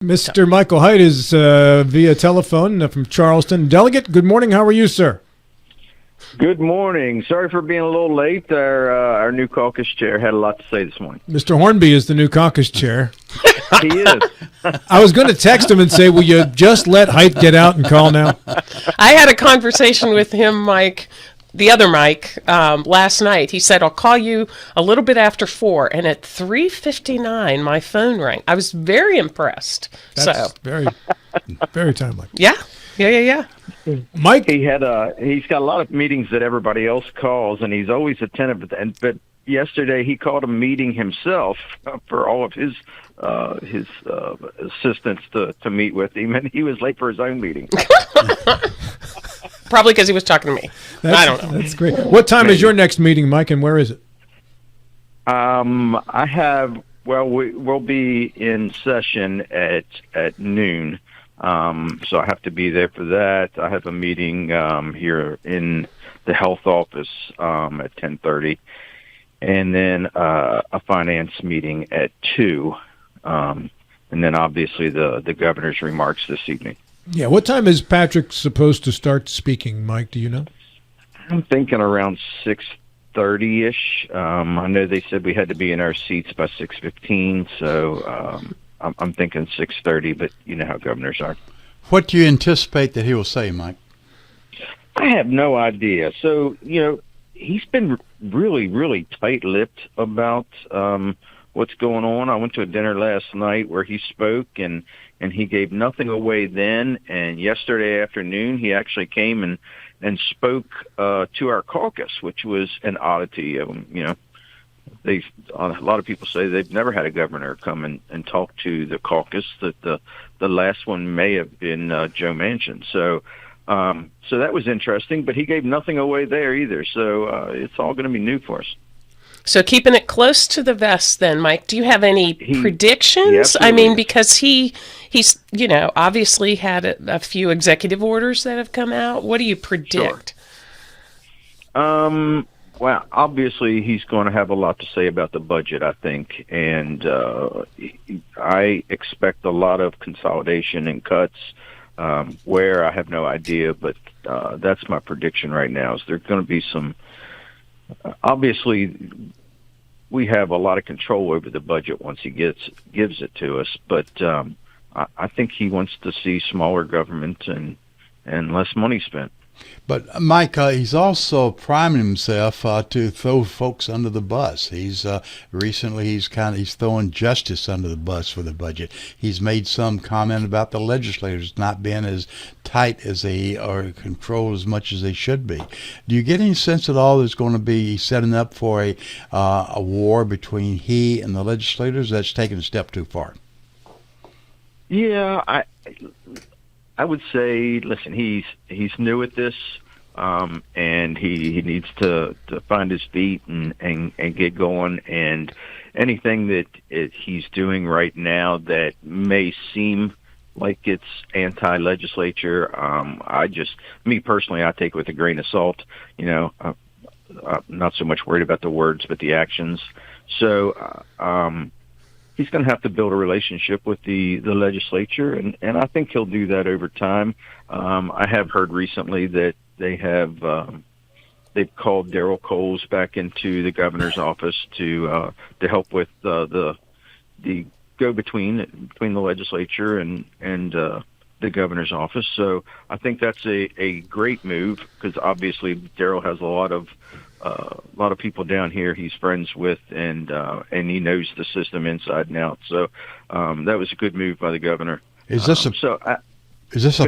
Mr. Michael Hite is via telephone from Charleston. Delegate, good morning. How are you, sir? Good morning. Sorry for being a little late. Our new caucus chair had a lot to say this morning. Mr. Hornby is the new caucus chair. He is. I was going to text him and say, will you just let Hite get out and call now? I had a conversation with him, Mike, the other Mike, last night. He said, I'll call you a little bit after 4. And at 3:59, my phone rang. I was very impressed. That's very, very timely. Yeah. Mike? He's got a lot of meetings that everybody else calls, and he's always attentive. But yesterday he called a meeting himself for all of his assistants to meet with him, and he was late for his own meeting. Probably because he was talking to me. I don't know. That's great. What time is your next meeting, Mike, and where is it? We'll be in session at noon. So I have to be there for that. I have a meeting here in the health office at 10:30, and then a finance meeting at 2, and then obviously the governor's remarks this evening. Yeah, what time is Patrick supposed to start speaking, Mike? Do you know? I'm thinking around 6:30-ish. I know they said we had to be in our seats by 6:15, so I'm thinking 6:30, but you know how governors are. What do you anticipate that he will say, Mike? I have no idea. So, he's been really, really tight-lipped about what's going on. I went to a dinner last night where he spoke, and he gave nothing away then. And yesterday afternoon, he actually came and spoke to our caucus, which was an oddity. A lot of people say they've never had a governor come and talk to the caucus. That the last one may have been Joe Manchin. So that was interesting, but he gave nothing away there either. So it's all going to be new for us. So keeping it close to the vest then, Mike, do you have any predictions? I mean, because he's obviously had a few executive orders that have come out. What do you predict? Sure. Well, obviously he's going to have a lot to say about the budget, I think, and I expect a lot of consolidation and cuts. Where I have no idea, but that's my prediction right now. Is there's going to be some. Obviously, we have a lot of control over the budget once he gives it to us, but I think he wants to see smaller government and less money spent. But Mike, he's also priming himself to throw folks under the bus. He's throwing justice under the bus for the budget. He's made some comment about the legislators not being as tight as or controlled as much as they should be. Do you get any sense at all there's going to be setting up for a war between he and the legislators? That's taken a step too far. Yeah, I would say, listen, he's new at this, and he needs to find his feet and get going. And anything that he's doing right now that may seem like it's anti-legislature, me personally, I take with a grain of salt. I'm not so much worried about the words, but the actions. So he's going to have to build a relationship with the legislature, and I think he'll do that over time. I have heard recently that they've called Darrell Coles back into the governor's office to help with the go-between between the legislature and the governor's office. So I think that's a great move, because obviously Darrell has a lot of people down here he's friends with, and he knows the system inside and out. So that was a good move by the governor. Is this a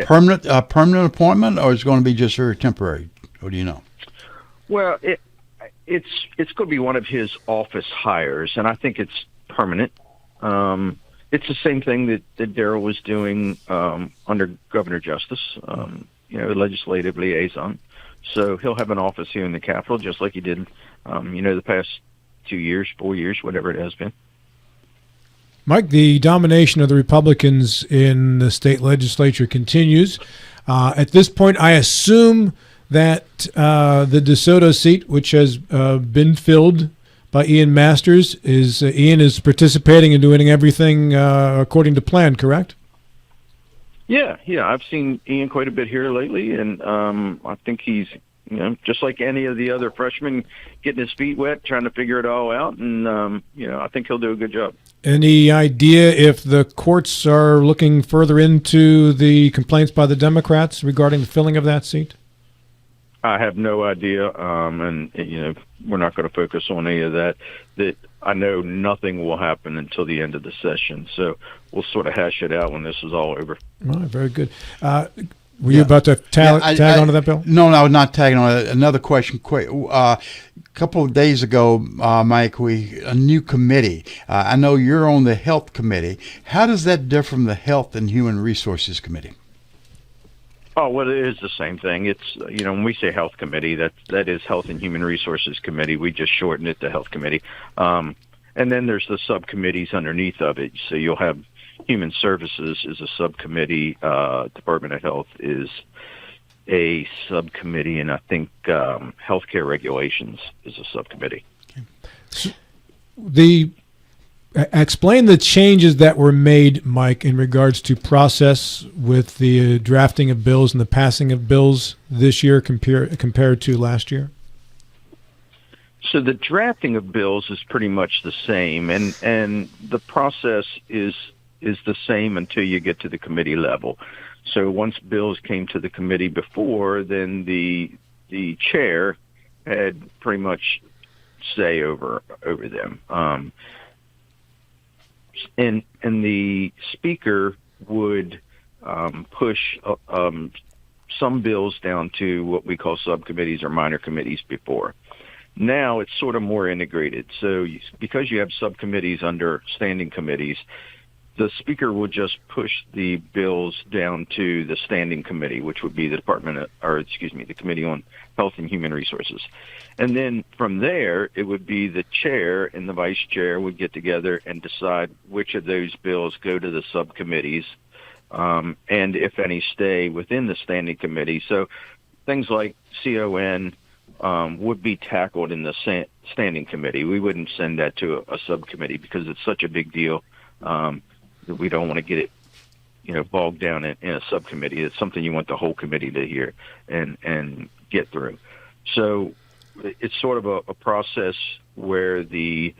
permanent appointment, or is it going to be just very temporary? What do you know? Well, it's going to be one of his office hires, and I think it's permanent. It's the same thing that Darrell was doing under Governor Justice, legislative liaison. So he'll have an office here in the Capitol, just like he did, the past 2 years, 4 years, whatever it has been. Mike, the domination of the Republicans in the state legislature continues. At this point, I assume that the DeSoto seat, which has been filled by Ian Masters, Ian is participating and doing everything according to plan, correct? Yeah, I've seen Ian quite a bit here lately, and I think he's, just like any of the other freshmen, getting his feet wet, trying to figure it all out, and I think he'll do a good job. Any idea if the courts are looking further into the complaints by the Democrats regarding the filling of that seat? I have no idea, and we're not going to focus on any of that. That I know nothing will happen until the end of the session, so we'll sort of hash it out when this is all over. All right, very good. Were you about to tag onto that, Bill? No, I was not tagging on it. Another question, quick. A couple of days ago, Mike, a new committee. I know you're on the Health Committee. How does that differ from the Health and Human Resources Committee? Oh, well, it is the same thing. It's, when we say Health Committee, that is Health and Human Resources Committee. We just shorten it to Health Committee. And then there's the subcommittees underneath of it. So you'll have Human Services is a subcommittee. Department of Health is a subcommittee. And I think Healthcare Regulations is a subcommittee. So explain the changes that were made, Mike, in regards to process with the drafting of bills and the passing of bills this year compared to last year. So the drafting of bills is pretty much the same, and the process is the same until you get to the committee level. So once bills came to the committee before, then the chair had pretty much say over them. And the speaker would push some bills down to what we call subcommittees or minor committees before. Now it's sort of more integrated. So because you have subcommittees under standing committees, the speaker will just push the bills down to the standing committee, which would be the the Committee on Health and Human Resources. And then from there, it would be the chair and the vice chair would get together and decide which of those bills go to the subcommittees, and if any stay within the standing committee. So things like CON would be tackled in the standing committee. We wouldn't send that to a subcommittee because it's such a big deal that we don't want to get it, bogged down in a subcommittee. It's something you want the whole committee to hear and get through. So it's sort of a process where the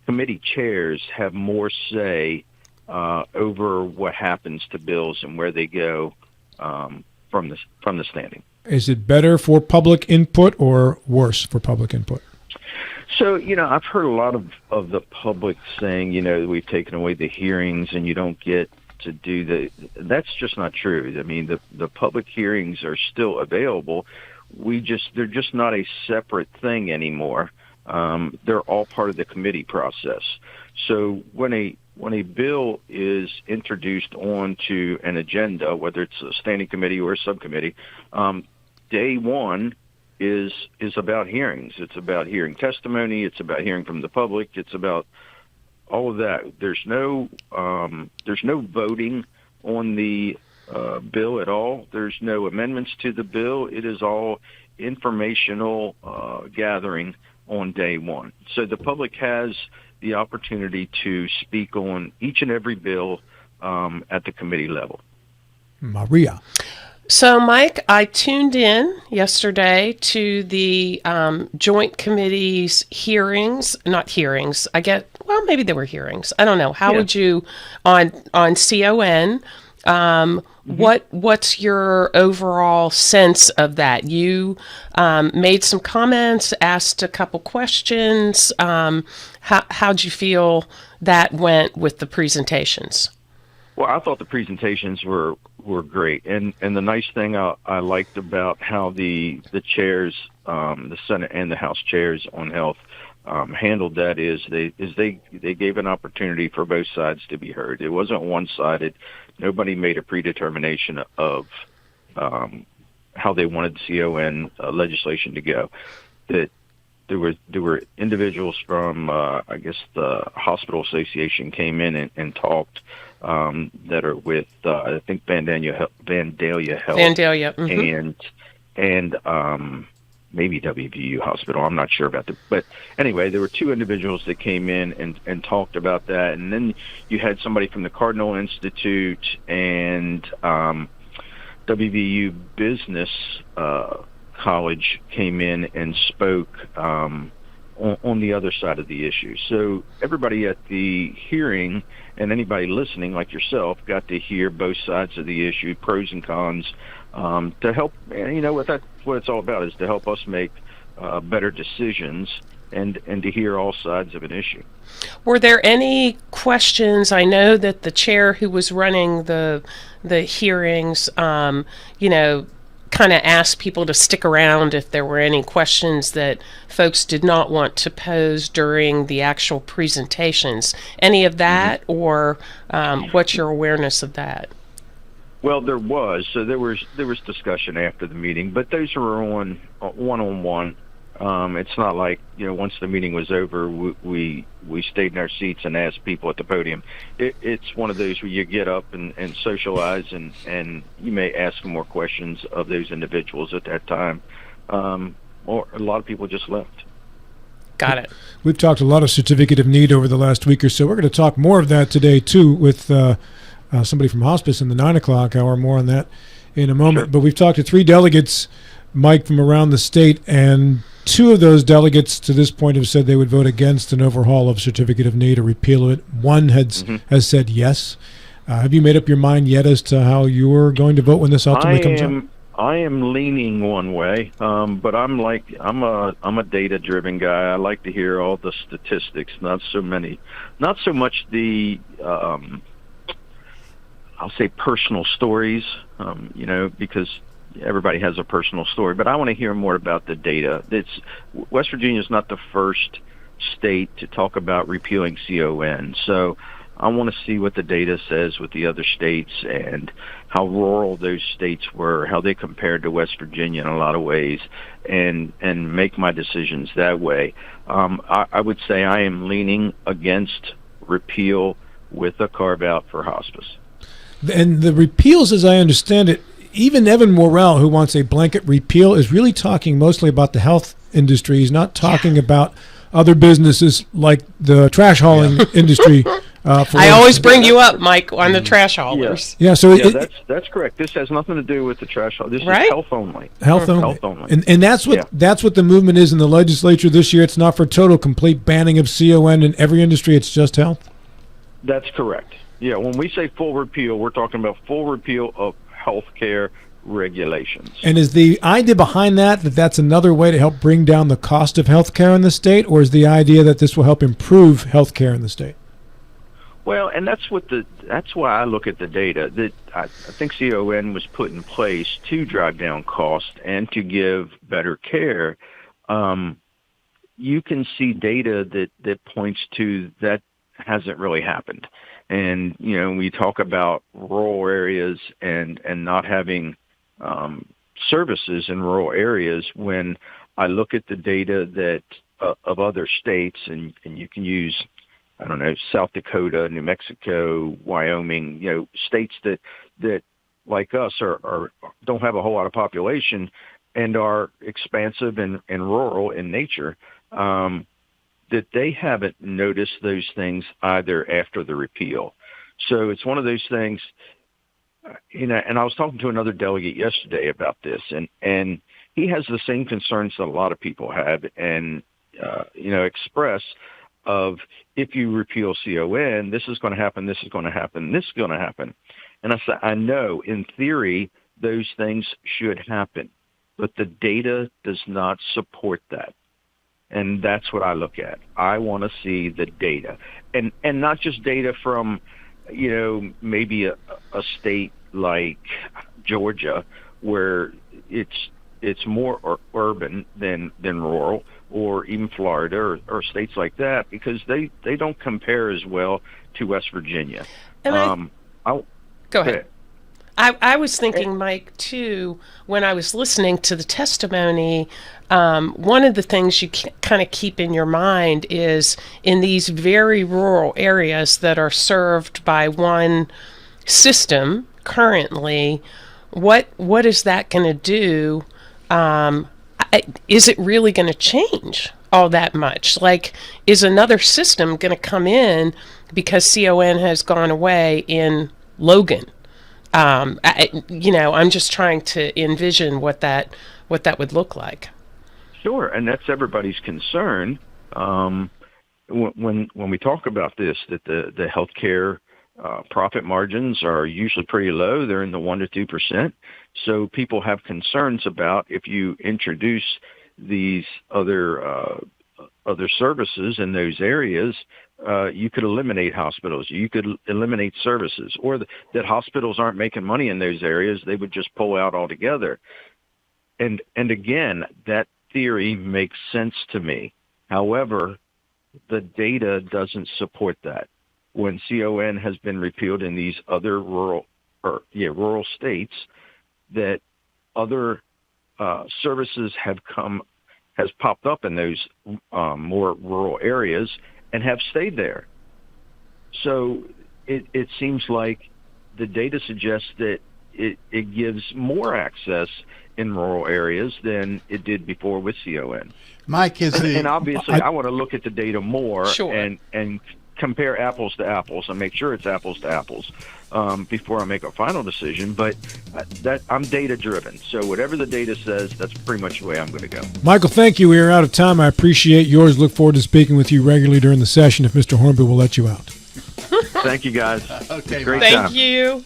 committee chairs have more say over what happens to bills and where they go from the standing. Is it better for public input or worse for public input? So, I've heard a lot of the public saying, we've taken away the hearings and you don't get to do that's just not true. I mean, the public hearings are still available. They're just not a separate thing anymore. They're all part of the committee process. So when a bill is introduced onto an agenda, whether it's a standing committee or a subcommittee, day one is about hearings. It's about hearing testimony. It's about hearing from the public. It's about all of that. There's no voting on the bill at all. There's no amendments to the bill. It is all informational gathering on day one. So the public has the opportunity to speak on each and every bill at the committee level. Maria. So, Mike, I tuned in yesterday to the Joint Committee's hearings, not hearings. Maybe there were hearings. I don't know. How would you, on CON, what's your overall sense of that? You made some comments, asked a couple questions. How'd you feel that went with the presentations? Well, I thought the presentations were great, and the nice thing I liked about how the chairs, the Senate and the House chairs on health, handled that is they gave an opportunity for both sides to be heard. It wasn't one-sided. Nobody made a predetermination of how they wanted CON legislation to go. That there were individuals from I guess the Hospital Association came in and talked. That are with I think Vandalia Health, Vandalia, and maybe WVU Hospital. I'm not sure about that. But anyway, there were two individuals that came in and talked about that. And then you had somebody from the Cardinal Institute and WVU Business College came in and spoke on the other side of the issue. So everybody at the hearing and anybody listening, like yourself, got to hear both sides of the issue, pros and cons, to help. And you know what it's all about is to help us make better decisions and to hear all sides of an issue. Were there any questions? I know that the chair who was running the hearings, kind of asked people to stick around if there were any questions that folks did not want to pose during the actual presentations. Any of that, or what's your awareness of that? Well, there was. So there was discussion after the meeting, but those were on one-on-one. It's not like, once the meeting was over, we stayed in our seats and asked people at the podium. It's one of those where you get up and socialize, and you may ask more questions of those individuals at that time. Or a lot of people just left. Got it. We've talked a lot of certificate of need over the last week or so. We're going to talk more of that today, too, with somebody from hospice in the 9 o'clock hour. More on that in a moment. Sure. But we've talked to 3 delegates, Mike, from around the state, and 2 of those delegates to this point have said they would vote against an overhaul of certificate of need or repeal it. One has said yes. Have you made up your mind yet as to how you're going to vote when this ultimately comes up? I am leaning one way, but I'm a data-driven guy. I like to hear all the statistics, not so much the I'll say personal stories, because everybody has a personal story, but I want to hear more about the data. West Virginia is not the first state to talk about repealing CON, so I want to see what the data says with the other states and how rural those states were, how they compared to West Virginia in a lot of ways, and make my decisions that way. I would say I am leaning against repeal with a carve-out for hospice. And the repeals, as I understand it, even Evan Morrell, who wants a blanket repeal, is really talking mostly about the health industry. He's not talking about other businesses like the trash hauling industry. I always bring you up, Mike, on the trash haulers. Yeah, that's correct. This has nothing to do with the trash haul. This is health only. Health only. And that's what the movement is in the legislature this year. It's not for total, complete banning of CON in every industry. It's just health. That's correct. Yeah, when we say full repeal, we're talking about full repeal of healthcare regulations. And is the idea behind that that's another way to help bring down the cost of healthcare in the state, or is the idea that this will help improve healthcare in the state? Well, and that's why I look at the data. That I think CON was put in place to drive down cost and to give better care. You can see data that points to that hasn't really happened. And, we talk about rural areas and not having services in rural areas. When I look at the data that of other states, and you can use, I don't know, South Dakota, New Mexico, Wyoming, states that like us are don't have a whole lot of population and are expansive and rural in nature, that they haven't noticed those things either after the repeal. So it's one of those things, and I was talking to another delegate yesterday about this, and he has the same concerns that a lot of people have and, express of, if you repeal CON, this is going to happen, this is going to happen, this is going to happen. And I said, I know in theory those things should happen, but the data does not support that. And that's what I look at. I want to see the data, and not just data from, maybe a state like Georgia where it's more urban than rural, or even Florida or states like that, because they don't compare as well to West Virginia. And go ahead. I was thinking, Mike, too, when I was listening to the testimony, one of the things you kind of keep in your mind is in these very rural areas that are served by one system currently, what is that going to do? is it really going to change all that much? Like, is another system going to come in because CON has gone away in Logan? I'm just trying to envision what that would look like. Sure, and that's everybody's concern. When we talk about this, that the healthcare profit margins are usually pretty low. They're in the 1% to 2%. So people have concerns about if you introduce these other services in those areas, you could eliminate hospitals. You could eliminate services, or that hospitals aren't making money in those areas. They would just pull out altogether. And again, that theory makes sense to me. However, the data doesn't support that. When CON has been repealed in these other rural states, that other services has popped up in those more rural areas and have stayed there. So it seems like the data suggests that it gives more access in rural areas than it did before with CON. Mike, and obviously I want to look at the data more Sure. and compare apples to apples and make sure it's apples to apples before I make a final decision. But that I'm data driven, so whatever the data says, that's pretty much the way I'm going to go. Michael, thank you. We are out of time. I appreciate yours. Look forward to speaking with you regularly during the session if Mr. Hornby will let you out. Thank you, guys. Okay, Great Thank time. you.